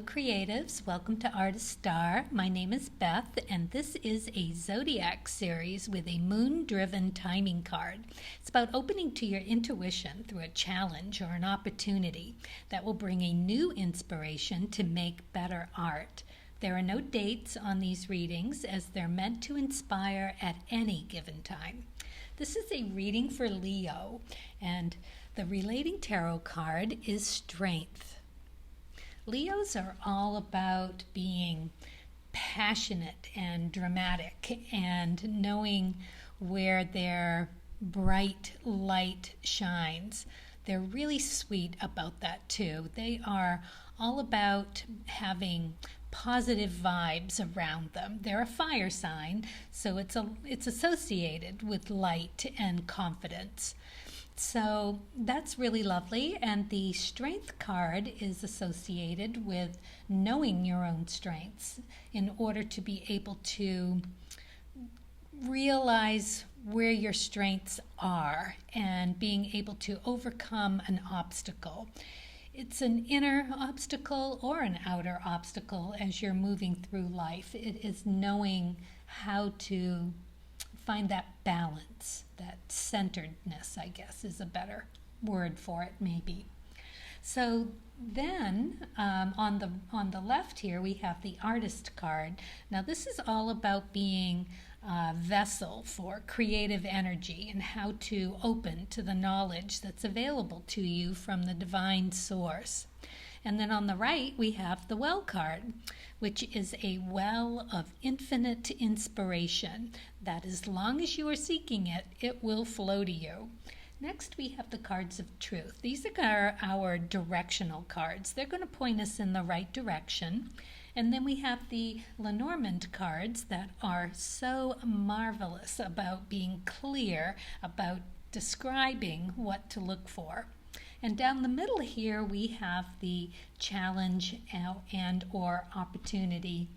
creatives, welcome to Artist Star. My name is Beth, and this is a Zodiac series with a moon-driven timing card. It's about opening to your intuition through a challenge or an opportunity that will bring a new inspiration to make better art. There are no dates on these readings as they're meant to inspire at any given time. This is a reading for Leo, and the relating tarot card is Strength. Leos are all about being passionate and dramatic and knowing where their bright light shines. They're really sweet about that too. They are all about having positive vibes around them. They're a fire sign, so it's associated with light and confidence. So that's really lovely, and the Strength card is associated with knowing your own strengths in order to be able to realize where your strengths are and being able to overcome an obstacle. It's an inner obstacle or an outer obstacle as you're moving through life. It is knowing how to find that balance, that centeredness, I guess, is a better word for it, maybe. So then on the left here, we have the Artist card. Now this is all about being a vessel for creative energy and how to open to the knowledge that's available to you from the divine source. And then on the right, we have the Well card, which is a well of infinite inspiration that as long as you are seeking it, it will flow to you. Next, we have the cards of truth. These are our directional cards. They're going to point us in the right direction. And then we have the Lenormand cards that are so marvelous about being clear, about describing what to look for. And down the middle here, we have the challenge and or opportunity.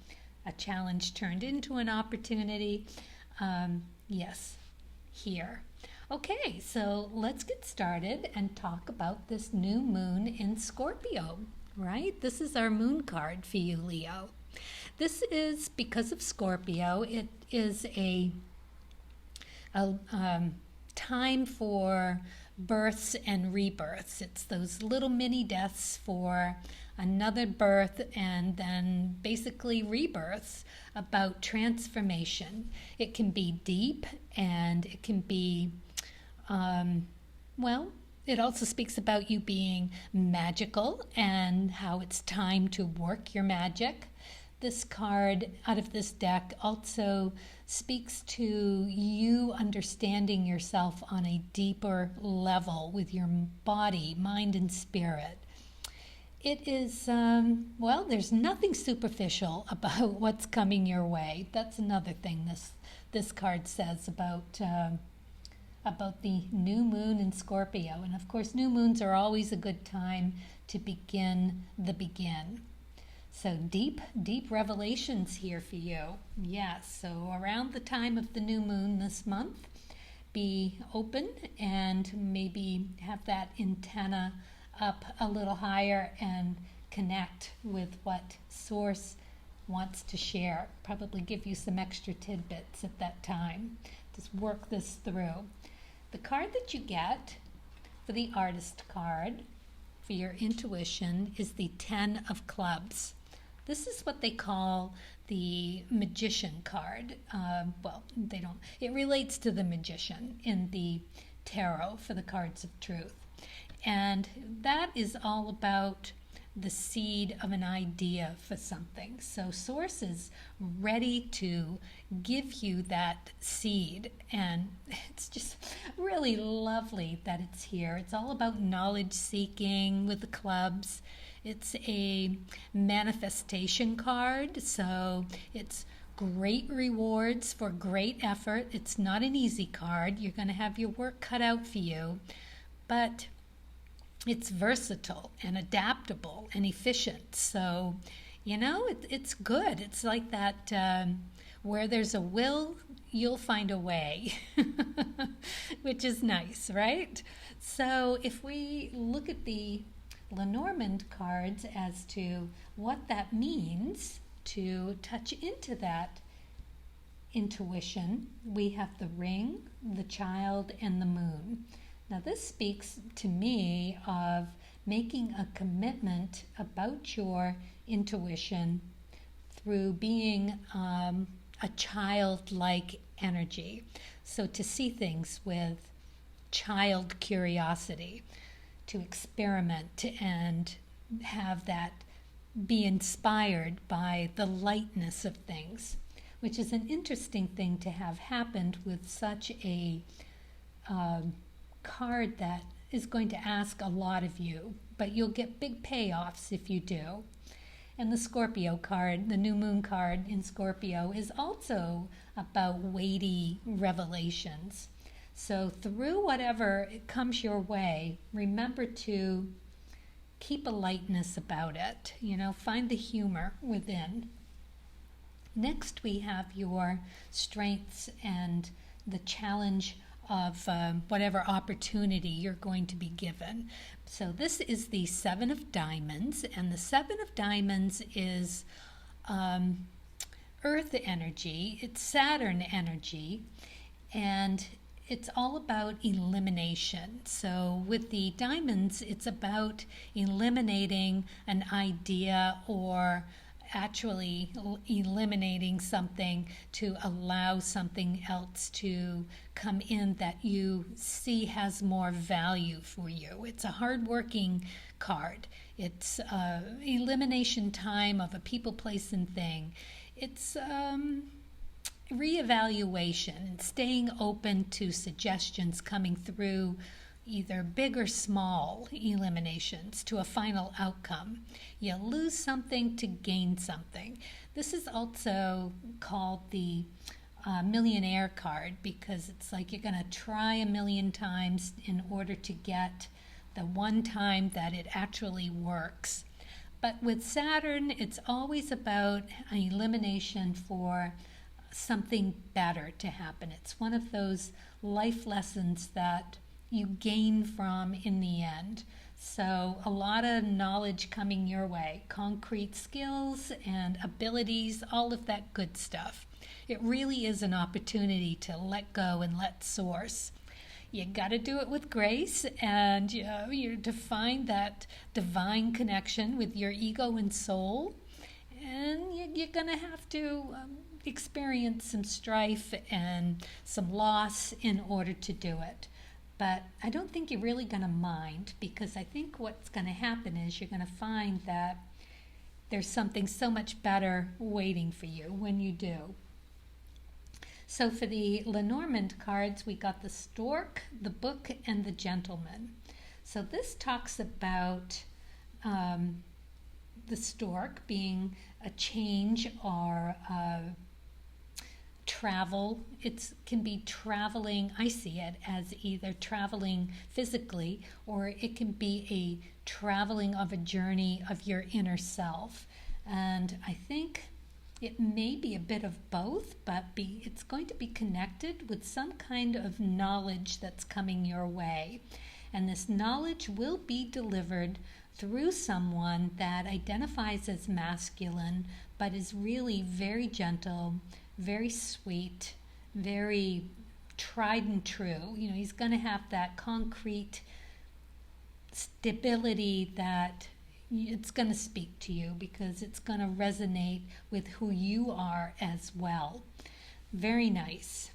A challenge turned into an opportunity. Yes, here. Okay, so let's get started and talk about this new moon in Scorpio, right? This is our moon card for you, Leo. This is because of Scorpio. It is a time for births and rebirths. It's those little mini deaths for another birth and then basically rebirths about transformation. It can be deep and it can be, it also speaks about you being magical and how it's time to work your magic. This card out of this deck also speaks to you understanding yourself on a deeper level with your body, mind, and spirit. It is, there's nothing superficial about what's coming your way. That's another thing this card says about the new moon in Scorpio. And of course, new moons are always a good time to begin the begin. So deep revelations here for you. Yes, so around the time of the new moon this month, be open and maybe have that antenna up a little higher and connect with what Source wants to share. Probably give you some extra tidbits at that time. Just work this through. The card that you get for the Artist card for your intuition is the 10 of Clubs. This is what they call the Magician card. It relates to the Magician in the tarot for the cards of truth. And that is all about the seed of an idea for something. So Source is ready to give you that seed, and it's just really lovely that it's here. It's all about knowledge seeking with the clubs. It's a manifestation card, so it's great rewards for great effort. It's not an easy card. You're going to have your work cut out for you, but it's versatile and adaptable and efficient. So, it's good. It's like that where there's a will, you'll find a way, which is nice, right? So if we look at the Lenormand cards as to what that means to touch into that intuition. We have the ring, the child, and the moon. Now this speaks to me of making a commitment about your intuition through being a childlike energy. So to see things with child curiosity, to experiment and have that be inspired by the lightness of things, which is an interesting thing to have happened with such a card that is going to ask a lot of you, but you'll get big payoffs if you do. And the Scorpio card, the new moon card in Scorpio, is also about weighty revelations. So through whatever comes your way, remember to keep a lightness about it. Find the humor within. Next, we have your strengths and the challenge of whatever opportunity you're going to be given. So this is the Seven of Diamonds, and the Seven of Diamonds is Earth energy, it's Saturn energy, and it's all about elimination. So with the diamonds, it's about eliminating an idea or actually eliminating something to allow something else to come in that you see has more value for you. It's a hard-working card. It's elimination time of a people, place, and thing. It's reevaluation and staying open to suggestions coming through, either big or small eliminations to a final outcome. You lose something to gain something. This is also called the millionaire card, because it's like you're going to try a million times in order to get the one time that it actually works. But with Saturn, it's always about an elimination for something better to happen. It's one of those life lessons that you gain from in the end. So a lot of knowledge coming your way, concrete skills and abilities, all of that good stuff. It really is an opportunity to let go and let source. You got to do it with grace, and you're to find that divine connection with your ego and soul, and you're going to have to experience some strife and some loss in order to do it. But I don't think you're really going to mind, because I think what's going to happen is you're going to find that there's something so much better waiting for you when you do. So for the Lenormand cards, we got the Stork, the Book, and the Gentleman. So this talks about the Stork being a change or travel. It can be traveling, I see it as either traveling physically, or it can be a traveling of a journey of your inner self. And I think it may be a bit of both, but it's going to be connected with some kind of knowledge that's coming your way. And this knowledge will be delivered through someone that identifies as masculine, but is really very gentle, very sweet, very tried and true. He's going to have that concrete stability that it's going to speak to you, because it's going to resonate with who you are as well. Very nice.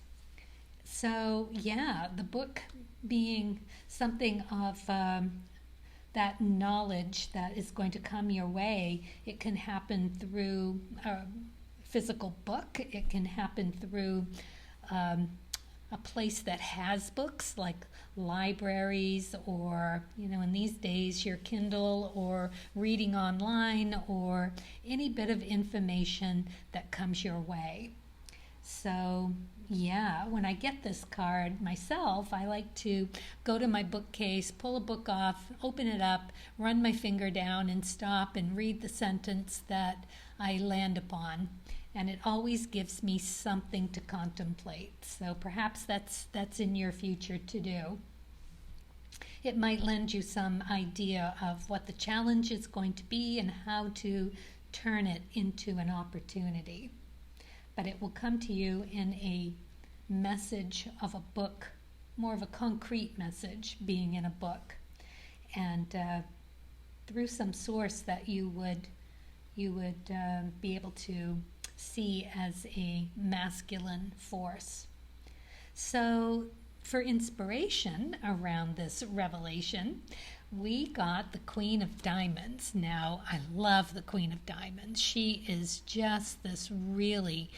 So yeah, the book being something of that knowledge that is going to come your way. It can happen through a physical book. It can happen through a place that has books, like libraries, or in these days your Kindle, or reading online, or any bit of information that comes your way. So yeah, when I get this card myself, I like to go to my bookcase, pull a book off, open it up, run my finger down and stop and read the sentence that I land upon. And it always gives me something to contemplate. So perhaps that's in your future to do. it might lend you some idea of what the challenge is going to be and how to turn it into an opportunity. But it will come to you in a message of a book, more of a concrete message being in a book, and through some source that you would be able to see as a masculine force. So for inspiration around this revelation, we got the Queen of Diamonds. Now, I love the Queen of Diamonds. She is just this really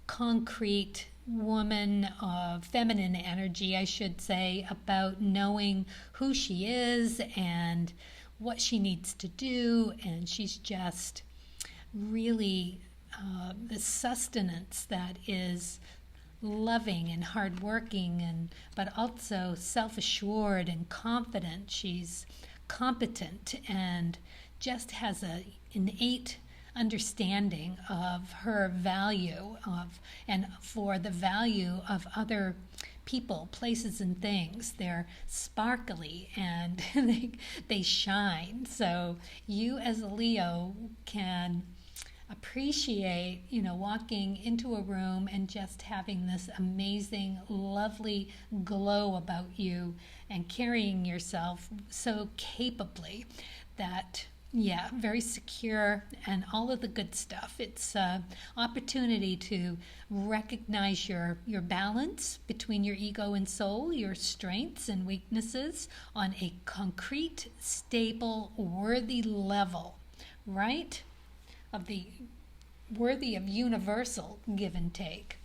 concrete woman of feminine energy, I should say, about knowing who she is and what she needs to do. And she's just really the sustenance that is loving and hardworking, but also self-assured and confident. She's competent and just has an innate understanding of her value and for the value of other people, places, and things. They're sparkly and they shine. So you as a Leo can appreciate, walking into a room and just having this amazing, lovely glow about you and carrying yourself so capably that, very secure and all of the good stuff. It's an opportunity to recognize your balance between your ego and soul, your strengths and weaknesses on a concrete, stable, worthy level, right? Worthy of universal give and take.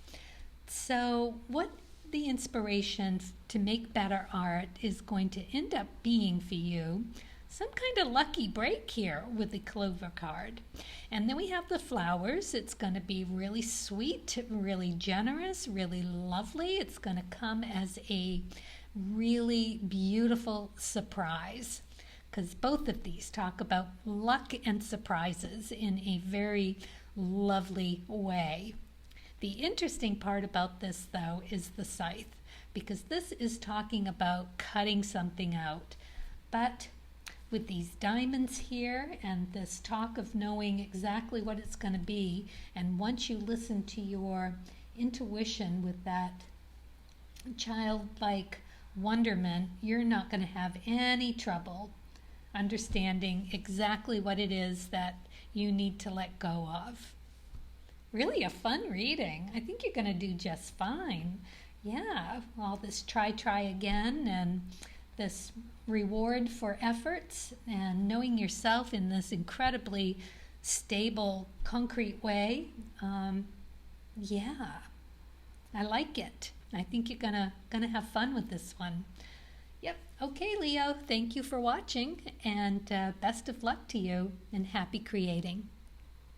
So what the inspiration to make better art is going to end up being for you, some kind of lucky break here with the Clover card. And then we have the flowers. It's going to be really sweet, really generous, really lovely. It's going to come as a really beautiful surprise, because both of these talk about luck and surprises in a very lovely way. The interesting part about this, though, is the scythe, because this is talking about cutting something out. But with these diamonds here and this talk of knowing exactly what it's going to be, and once you listen to your intuition with that childlike wonderment, you're not going to have any trouble understanding exactly what it is that you need to let go of. Really a fun reading. I think you're going to do just fine. Yeah, all this try again, and this reward for efforts, and knowing yourself in this incredibly stable, concrete way. I like it. I think you're gonna have fun with this one. Yep. Okay, Leo, thank you for watching, and best of luck to you, and happy creating.